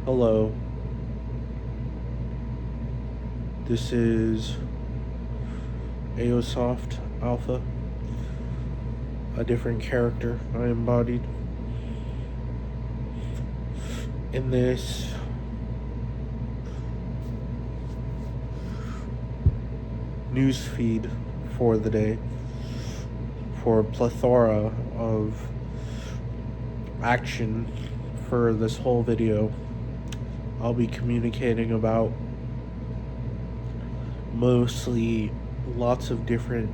Hello, this is Aosoft Alpha, a different character I embodied in this news feed for the day for a plethora of action for this whole video. I'll be communicating about mostly lots of different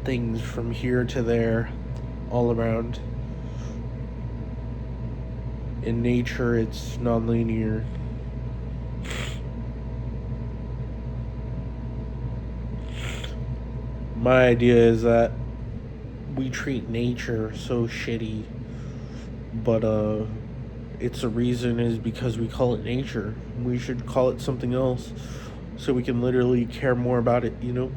things from here to there, all around. In nature, it's nonlinear. My idea is that we treat nature so shitty, but its a reason is because we call it nature. We should call it something else so we can literally care more about it, you know?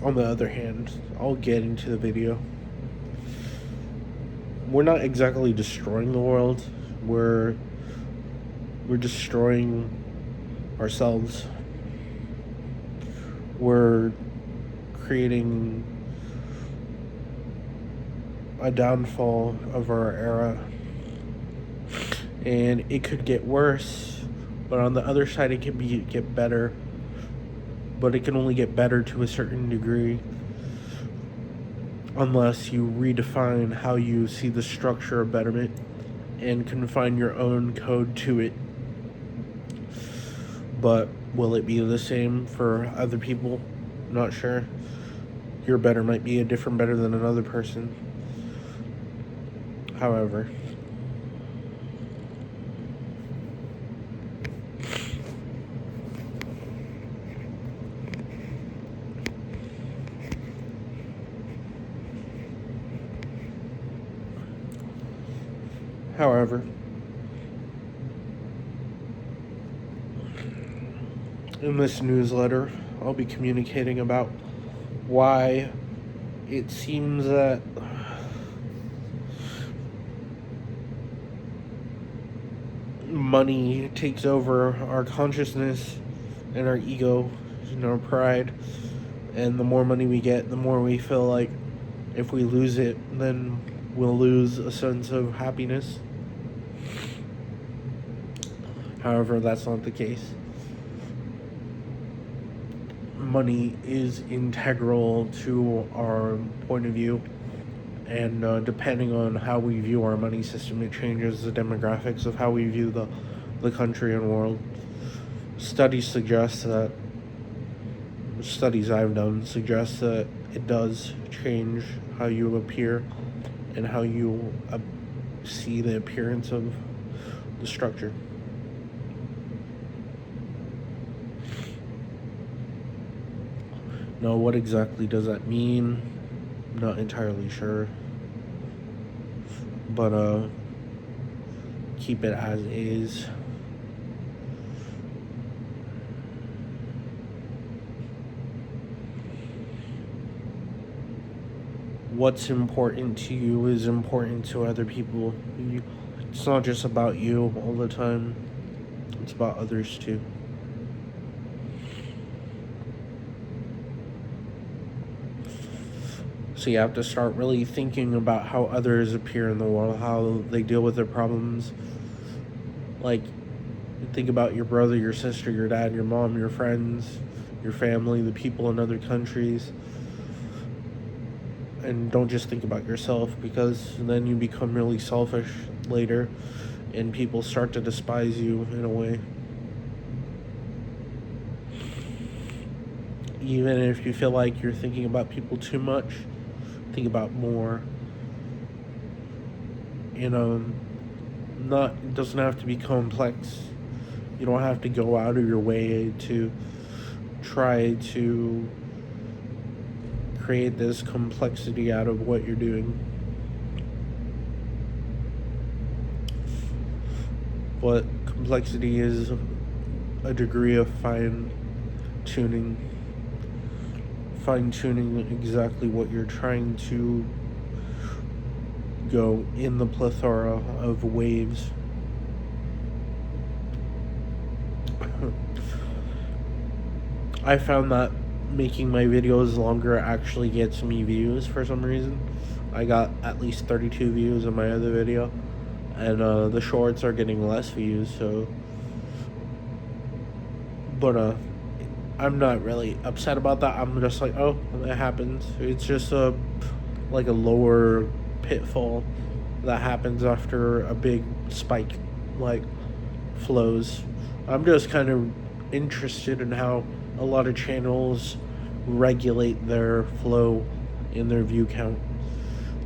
On the other hand, I'll get into the video. We're not exactly destroying the world. We're destroying ourselves. We're creating a downfall of our era. And it could get worse, but on the other side it can get better. But it can only get better to a certain degree unless you redefine how you see the structure of betterment and confine your own code to it. But will it be the same for other people? Not sure. Your better might be a different better than another person. However, in this newsletter, I'll be communicating about why it seems that money takes over our consciousness and our ego and our pride. And the more money we get, the more we feel like if we lose it, then we'll lose a sense of happiness. However, that's not the case. Money is integral to our point of view, and depending on how we view our money system, it changes the demographics of how we view the country and world. Studies I've done suggest that it does change how you appear and how you see the appearance of the structure. Now, what exactly does that mean? Not entirely sure. But keep it as is. What's important to you is important to other people. It's not just about you all the time. It's about others too. So you have to start really thinking about how others appear in the world, how they deal with their problems. Like, think about your brother, your sister, your dad, your mom, your friends, your family, the people in other countries. And don't just think about yourself, because then you become really selfish later and people start to despise you in a way. Even if you feel like you're thinking about people too much, think about more. You know, it doesn't have to be complex. You don't have to go out of your way to try to create this complexity out of what you're doing. But complexity is a degree of fine-tuning exactly what you're trying to go in the plethora of waves. I found that making my videos longer actually gets me views for some reason. I got at least 32 views on my other video, and the shorts are getting less views, so. But I'm not really upset about that. I'm just like, oh, it happens. It's just like a lower pitfall that happens after a big spike, like, flows. I'm just kind of interested in how a lot of channels regulate their flow in their view count.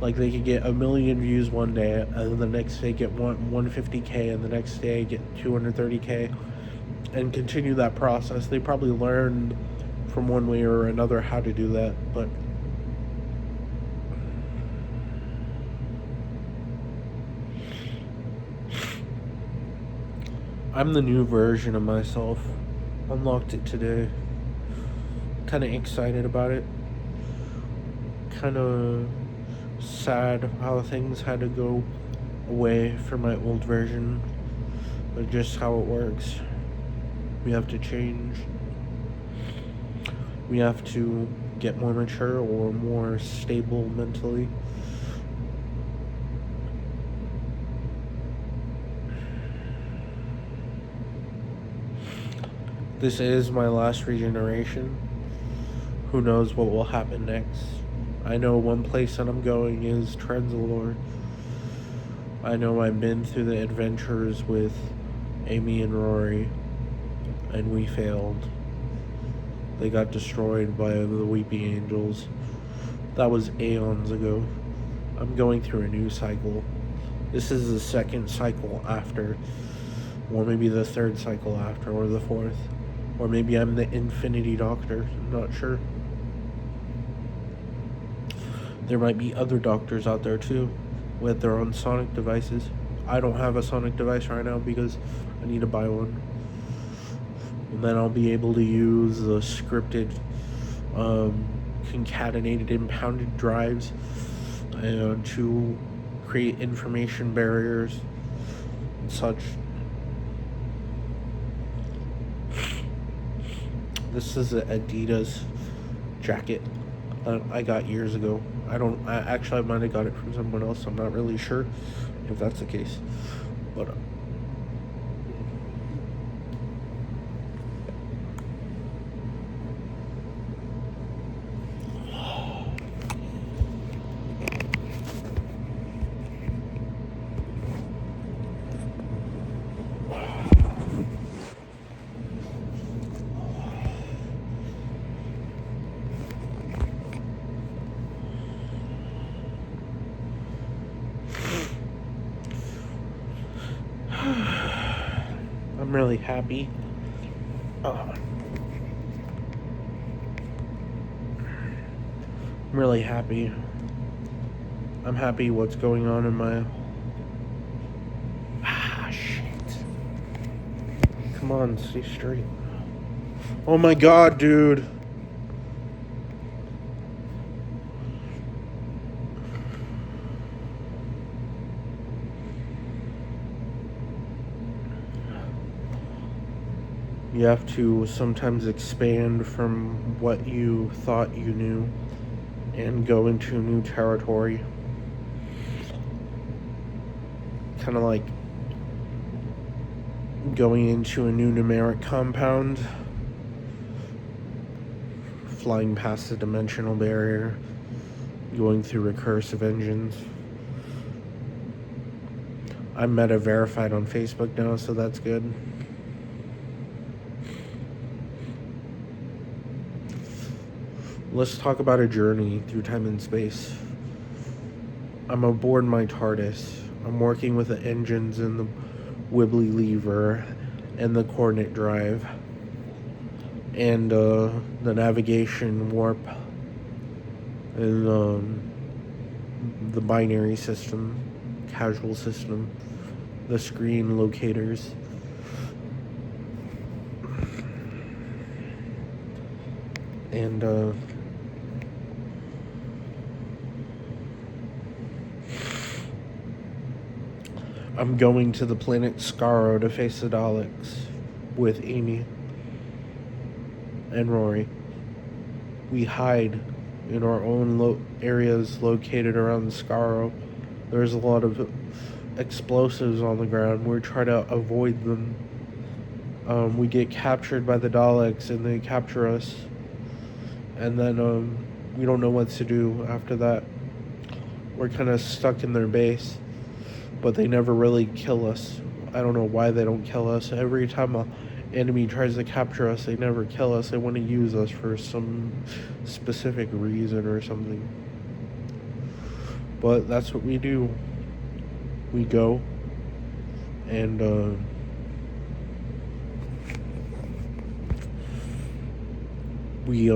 Like, they could get 1 million views one day, and then the next day get 150K, and the next day get 230K, and continue that process. They probably learned from one way or another how to do that, but I'm the new version of myself. Unlocked it today. Kind of excited about it. Kind of sad how things had to go away from my old version, but just how it works. We have to change. We have to get more mature or more stable mentally. This is my last regeneration. Who knows what will happen next? I know one place that I'm going is Trenzalore. I know I've been through the adventures with Amy and Rory, and we failed. They got destroyed by the Weeping Angels. That was aeons ago. I'm going through a new cycle. This is the second cycle after, or maybe the third cycle after, or the fourth. Or maybe I'm the Infinity Doctor. I'm not sure. There might be other doctors out there too, with their own sonic devices. I don't have a sonic device right now because I need to buy one. And then I'll be able to use the scripted, concatenated impounded drives to create information barriers and such. This is an Adidas jacket I got years ago. I might have got it from someone else. I'm not really sure if that's the case, but I'm really happy. I'm really happy. I'm happy what's going on in my... shit. Come on, stay straight. Oh my god, dude. You have to sometimes expand from what you thought you knew and go into new territory. Kind of like going into a new numeric compound, flying past the dimensional barrier, going through recursive engines. I'm meta verified on Facebook now, so that's good. Let's talk about a journey through time and space. I'm aboard my TARDIS. I'm working with the engines and the wibbly lever and the coordinate drive and the navigation warp and the binary system, casual system, the screen locators. And I'm going to the planet Skaro to face the Daleks with Amy and Rory. We hide in our own areas located around Skaro. There's a lot of explosives on the ground. We're trying to avoid them. We get captured by the Daleks and they capture us. And then we don't know what to do after that. We're kind of stuck in their base. But they never really kill us. I don't know why they don't kill us. Every time an enemy tries to capture us, they never kill us. They want to use us for some specific reason or something. But that's what we do. We go and we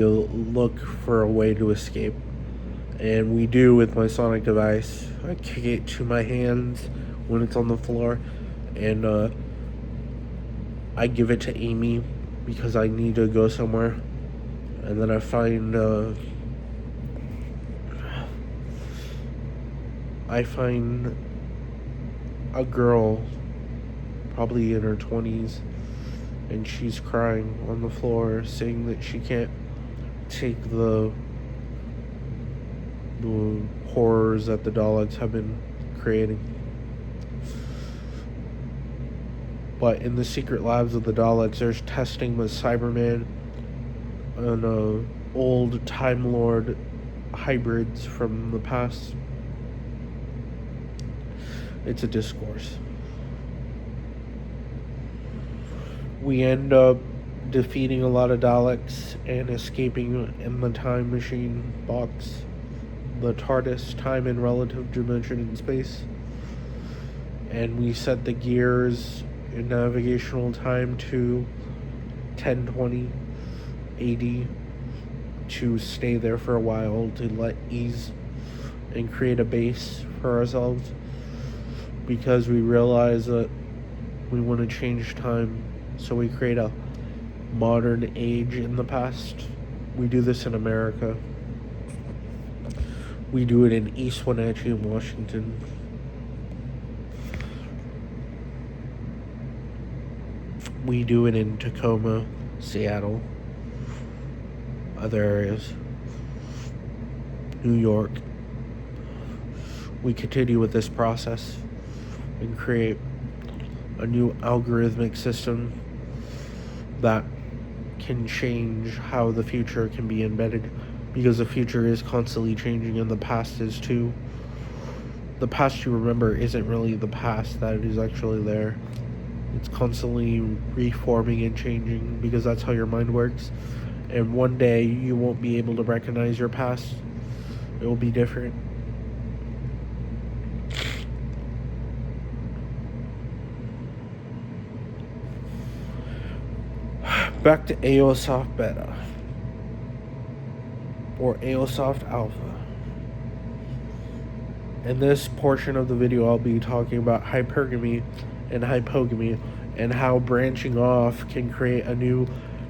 look for a way to escape. And we do with my sonic device. I kick it to my hands when it's on the floor, and I give it to Amy because I need to go somewhere. And then I find a girl, probably in her 20s, and she's crying on the floor, saying that she can't take the horrors that the Daleks have been creating. But in the secret labs of the Daleks, there's testing with Cyberman and old Time Lord hybrids from the past. It's a discourse. We end up defeating a lot of Daleks and escaping in the time machine box, the TARDIS, time and relative dimension in space, and we set the gears in navigational time to 1020 AD to stay there for a while, to let ease and create a base for ourselves, because we realize that we want to change time, so we create a modern age in the past. We do this in America. We do it in East Wenatchee, Washington. We do it in Tacoma, Seattle, other areas, New York. We continue with this process and create a new algorithmic system that can change how the future can be embedded, because the future is constantly changing and the past is too. The past you remember isn't really the past that is actually there. It's constantly reforming and changing, because that's how your mind works. And one day you won't be able to recognize your past. It will be different. Back to Aosoft Beta, or Aosoft Alpha. In this portion of the video, I'll be talking about hypergamy and hypogamy, and how branching off can create a new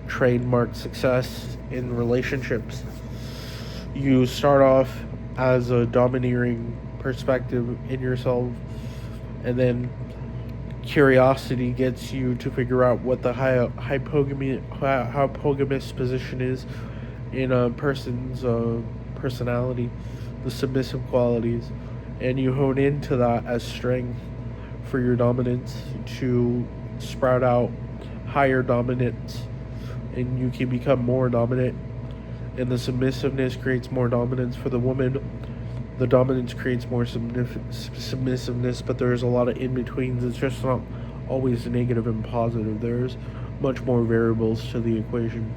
trademark success in relationships. You start off as a domineering perspective in yourself, and then curiosity gets you to figure out what the hypogamous position is in a person's personality, the submissive qualities, and you hone into that as strength for your dominance to sprout out higher dominance, and you can become more dominant, and the submissiveness creates more dominance for the woman. The dominance creates more submissiveness, but there's a lot of in-betweens. It's just not always negative and positive. There's much more variables to the equation.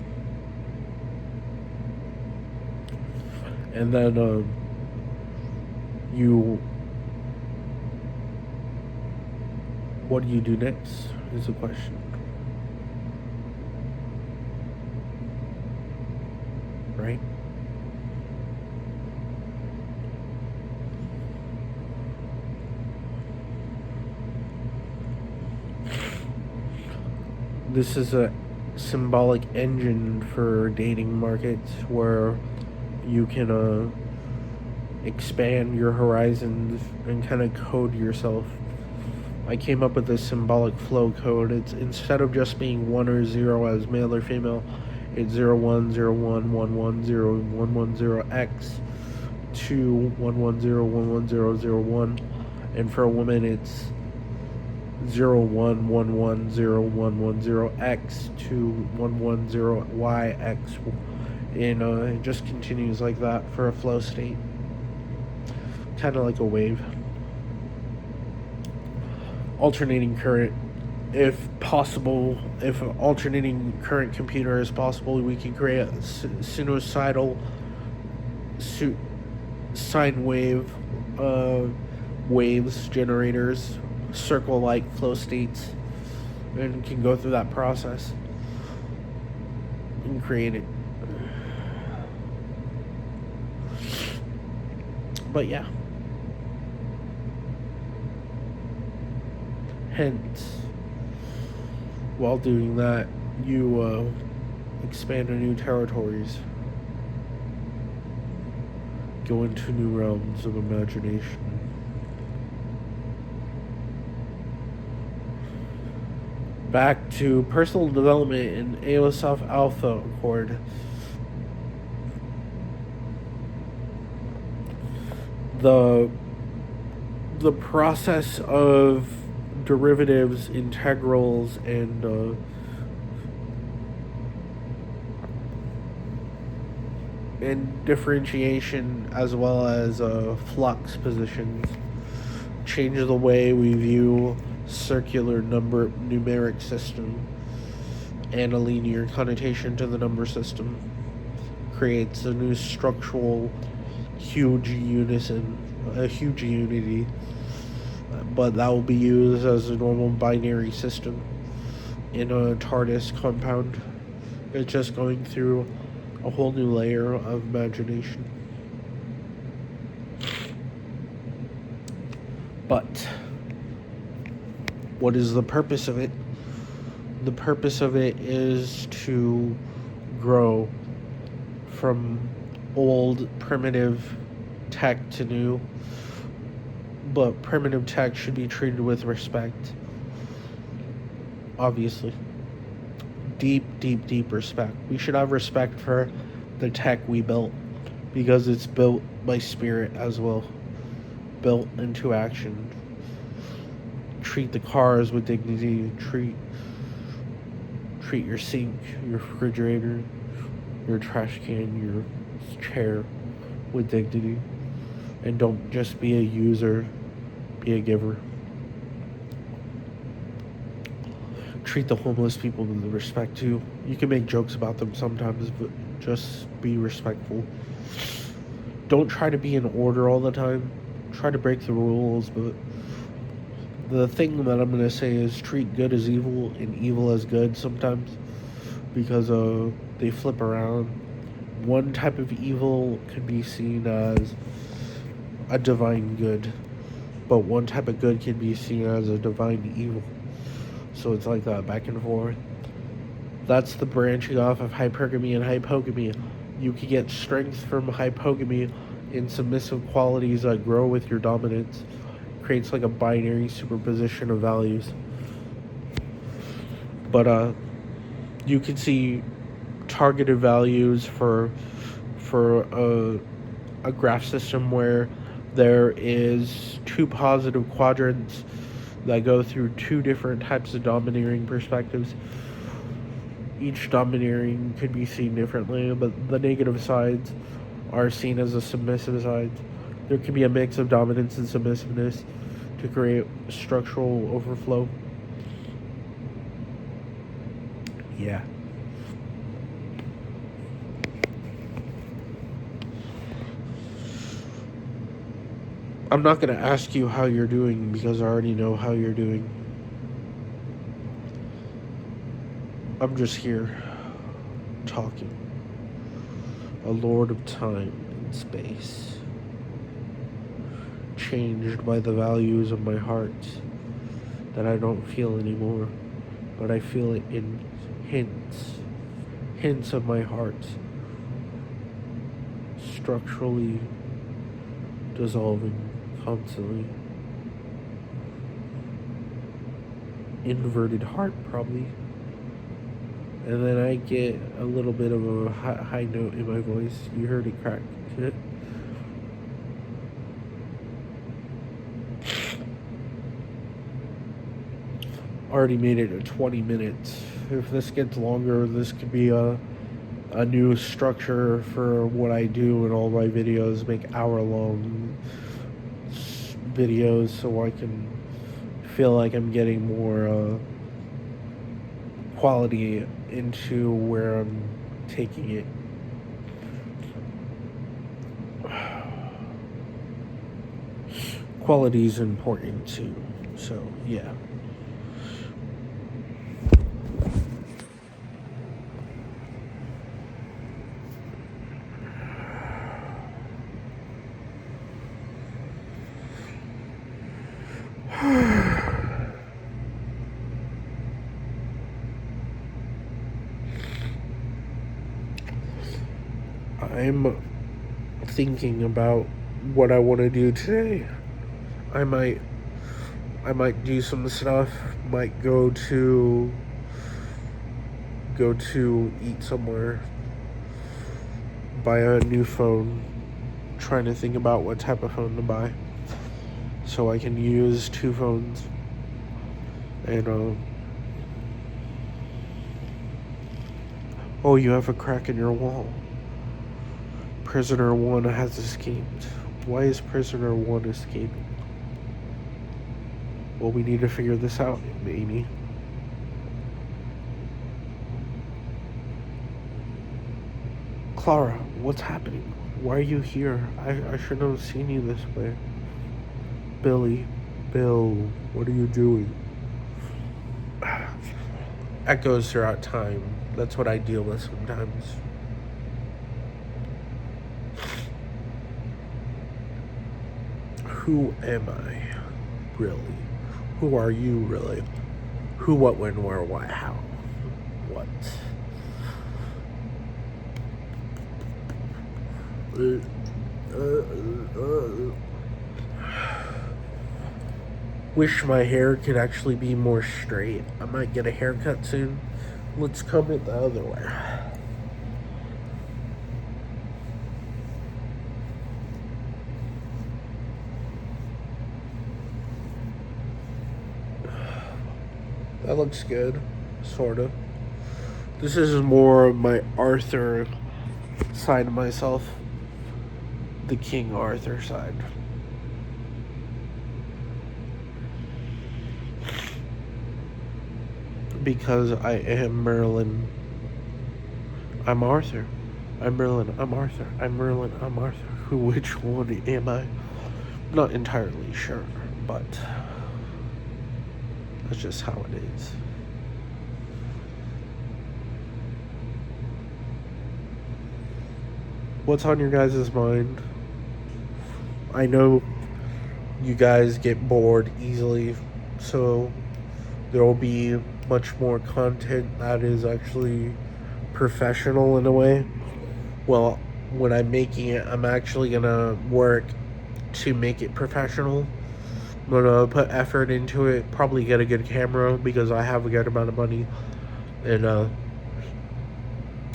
And then what do you do next is the question. Right? This is a symbolic engine for dating markets where you can expand your horizons and kind of code yourself. I came up with this symbolic flow code. It's instead of just being 1 or 0 as male or female, it's 0101110110x to 110110001, and for a woman it's 01110110x to 110yx, and it just continues like that for a flow state, kind of like a wave. Alternating current, if possible, if an alternating current computer is possible, we can create a sinusoidal sine wave waves generators, circle-like flow states, and can go through that process and create it. But yeah. Hence, while doing that, you expand to new territories, go into new realms of imagination. Back to personal development in Aosoph Alpha Accord. The process of derivatives, integrals, and differentiation, as well as flux positions, change the way we view circular numeric system, and a linear connotation to the number system creates a new structural huge unity, but that will be used as a normal binary system in a TARDIS compound. It's just going through a whole new layer of imagination. But what is the purpose of it? The purpose of it is to grow from old primitive tech to new, but primitive tech should be treated with respect. Obviously. Deep respect. We should have respect for the tech we built, because it's built by spirit as well. Built into action. Treat the cars with dignity. Treat your sink, your refrigerator, your trash can, your chair with dignity. And don't just be a user, be a giver. Treat the homeless people with respect too. You can make jokes about them sometimes, but just be respectful. Don't try to be in order all the time. Try to break the rules, but the thing that I'm going to say is treat good as evil and evil as good sometimes, because they flip around. One type of evil can be seen as a divine good, but one type of good can be seen as a divine evil. So it's like that, back and forth. That's the branching off of hypergamy and hypogamy. You can get strength from hypogamy in submissive qualities that grow with your dominance. Creates like a binary superposition of values. But you can see targeted values for a graph system where there is two positive quadrants that go through two different types of domineering perspectives. Each domineering could be seen differently, but the negative sides are seen as the submissive sides. There can be a mix of dominance and submissiveness to create structural overflow. Yeah. I'm not going to ask you how you're doing, because I already know how you're doing. I'm just here, talking. A lord of time and space. Changed by the values of my heart that I don't feel anymore, but I feel it in hints of my heart. Structurally dissolving constantly. Inverted heart, probably. And then I get a little bit of a high note in my voice. You heard it crack. Already made it to 20 minutes. If this gets longer, this could be a new structure for what I do in all my videos. Make hour-long videos so I can feel like I'm getting more quality into where I'm taking it. Quality is important too, so yeah. I'm thinking about what I want to do today. I might do some stuff. Might go to eat somewhere. Buy a new phone. Trying to think about what type of phone to buy, so I can use two phones. And oh, you have a crack in your wall. Prisoner 1 has escaped. Why is Prisoner 1 escaping? Well, we need to figure this out, Amy. Clara, what's happening? Why are you here? I shouldn't have seen you this way. Bill, what are you doing? Echoes throughout time. That's what I deal with sometimes. Who am I, really? Who are you, really? Who, what, when, where, why, how? What? Wish my hair could actually be more straight. I might get a haircut soon. Let's comb it the other way. That looks good, sort of. This is more of my Arthur side of myself. The King Arthur side. Because I am Merlin. I'm Arthur. I'm Merlin. I'm Arthur. I'm Merlin. I'm Arthur. Which one am I? Not entirely sure, but that's just how it is. What's on your guys' mind? I know you guys get bored easily, so there will be much more content that is actually professional in a way. Well, when I'm making it, I'm actually gonna work to make it professional. I'm gonna put effort into it, probably get a good camera because I have a good amount of money, and I'm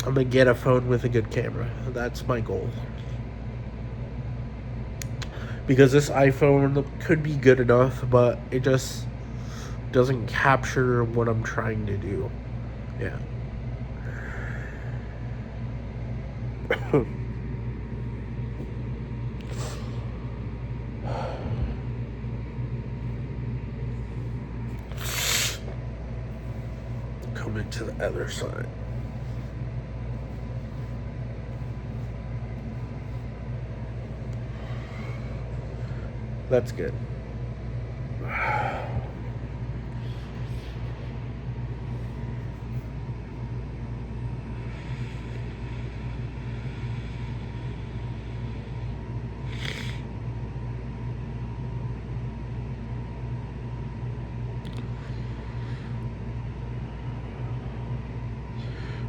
gonna get a phone with a good camera. That's my goal. Because this iPhone could be good enough, but it just doesn't capture what I'm trying to do. Yeah. Coming to the other side. That's good.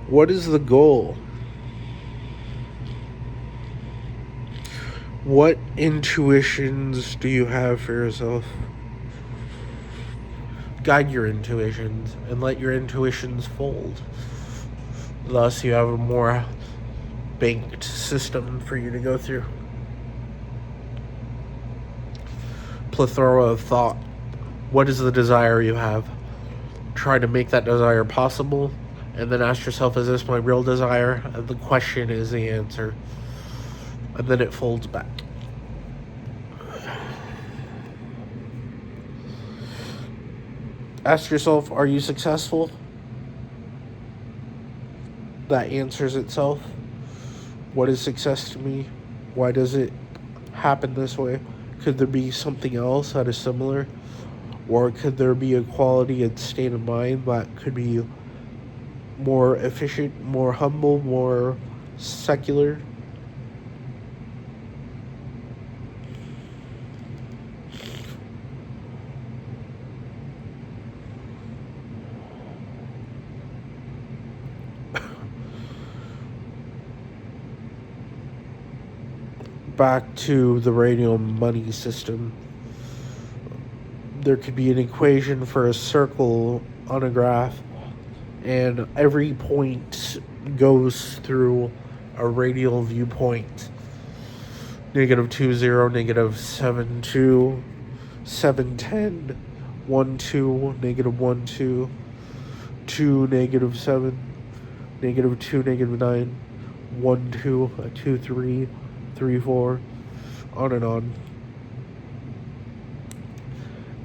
What is the goal? What intuitions do you have for yourself? Guide your intuitions and let your intuitions fold. Thus, you have a more banked system for you to go through. Plethora of thought. What is the desire you have? Try to make that desire possible, and then ask yourself, is this my real desire? And the question is the answer. And then it folds back. Ask yourself, are you successful? That answers itself. What is success to me? Why does it happen this way? Could there be something else that is similar? Or could there be a quality and state of mind that could be more efficient, more humble, more secular? Back to the radial money system. There could be an equation for a circle on a graph, and every point goes through a radial viewpoint. -2, -7, 2, 7, 10, 1, 2, -1, 2, 2, -7, -2, -9, 1, 2, 2, 3, 3, 4, on and on.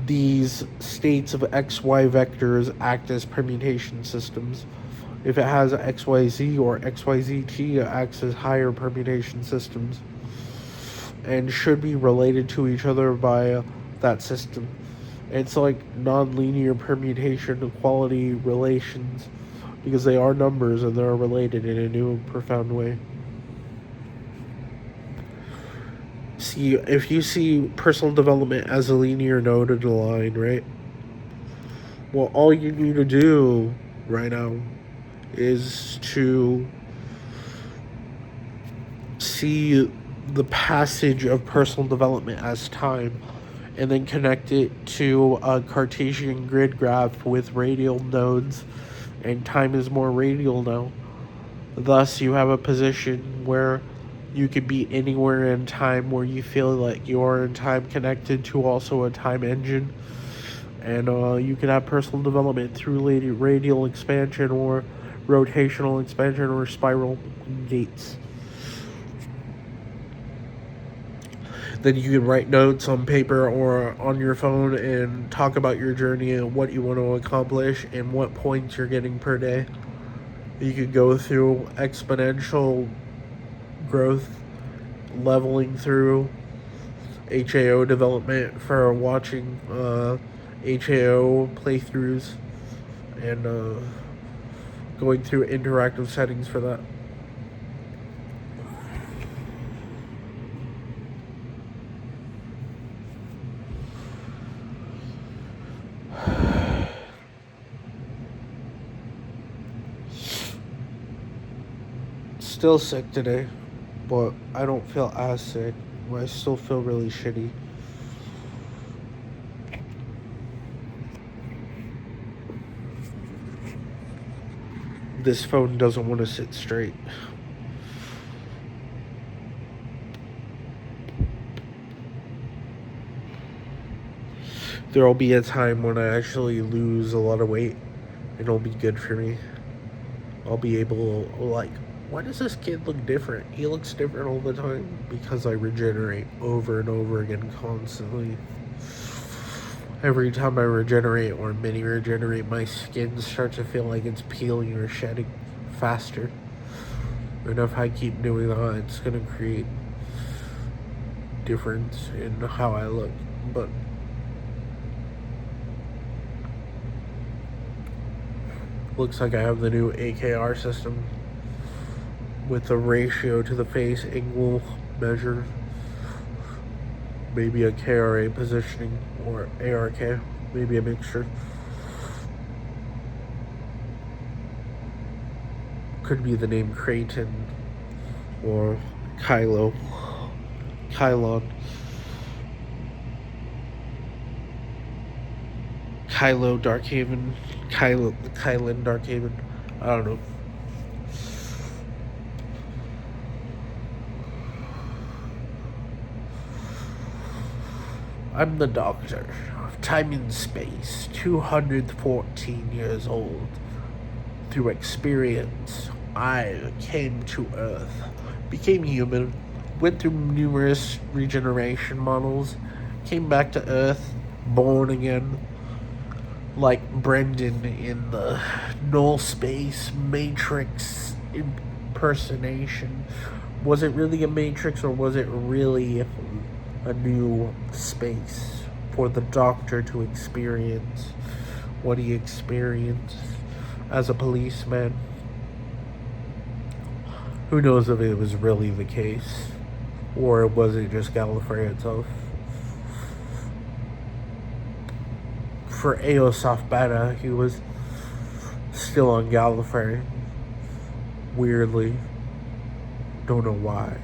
These states of XY vectors act as permutation systems. If it has XYZ or XYZT, it acts as higher permutation systems and should be related to each other by that system. It's like nonlinear permutation equality relations because they are numbers and they're related in a new profound way. See, if you see personal development as a linear node in a line, right? Well, all you need to do right now is to see the passage of personal development as time and then connect it to a Cartesian grid graph with radial nodes, and time is more radial now. Thus, you have a position where you could be anywhere in time where you feel like you're in time connected to also a time engine. And you can have personal development through radial expansion or rotational expansion or spiral gates. Then you can write notes on paper or on your phone and talk about your journey and what you want to accomplish and what points you're getting per day. You could go through exponential growth, leveling through HAO development for watching HAO playthroughs and going through interactive settings for that. Still sick today, but I don't feel as sick. I still feel really shitty. This phone doesn't want to sit straight. There'll be a time when I actually lose a lot of weight, and it'll be good for me. I'll be able to, like, why does this kid look different? He looks different all the time. Because I regenerate over and over again constantly. Every time I regenerate or mini regenerate, my skin starts to feel like it's peeling or shedding faster. And if I keep doing that, it's going to create difference in how I look. But looks like I have the new AKR system with the ratio to the face angle measure. Maybe a KRA positioning or ARK, maybe a mixture. Could be the name Creighton or Kylo. Kylon. Kylo Darkhaven. Kylan Darkhaven. I don't know. I'm the Doctor of Time and Space, 214 years old. Through experience, I came to Earth, became human, went through numerous regeneration models, came back to Earth, born again, like Brendan in the Null Space Matrix impersonation. Was it really a Matrix, or was it really a new space for the Doctor to experience what he experienced as a policeman? Who knows if it was really the case, or was it just Gallifrey itself? For Aosaf Beta, he was still on Gallifrey. Weirdly. Don't know why.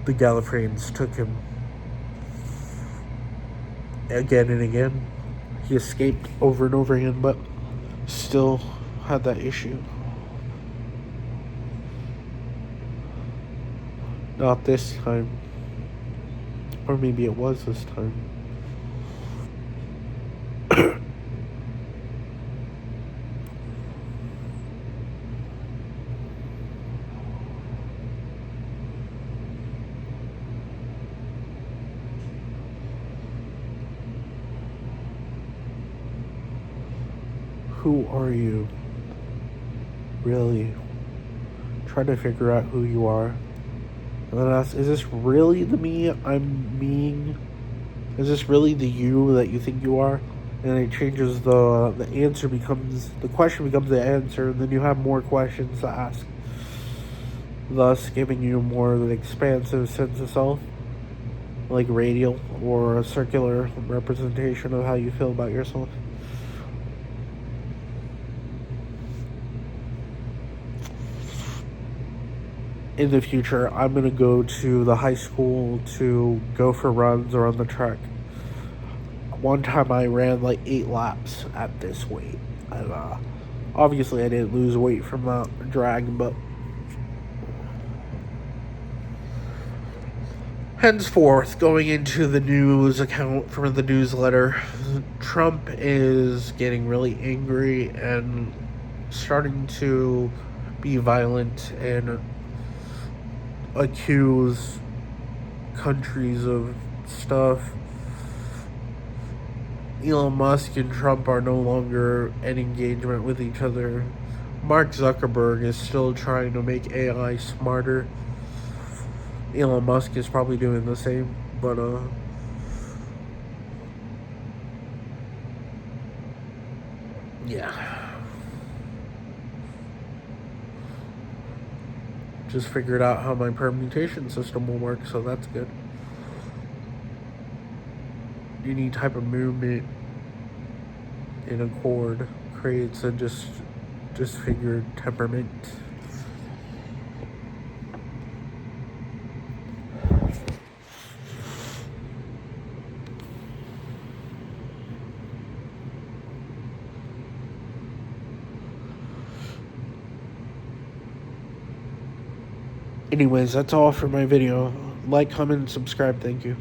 The Gallifreyans took him again and again. He escaped over and over again, but still had that issue. Not this time. Or maybe it was this time. Who are you? Really? Try to figure out who you are. And then ask, is this really the me I'm being? Is this really the you that you think you are? And it changes the answer becomes, the question becomes the answer, and then you have more questions to ask. Thus giving you more of an expansive sense of self. Like radial or a circular representation of how you feel about yourself. In the future, I'm going to go to the high school to go for runs or on the track. One time I ran like 8 laps at this weight. And obviously I didn't lose weight from that drag, but henceforth, going into the news account from the newsletter, Trump is getting really angry and starting to be violent and accuse countries of stuff. Elon Musk and Trump are no longer in engagement with each other. Mark Zuckerberg is still trying to make AI smarter. Elon Musk is probably doing the same, but yeah. Just figured out how my permutation system will work, so that's good. Any type of movement in a chord creates a disfigured temperament. Anyways, that's all for my video. Like, comment, and subscribe. Thank you.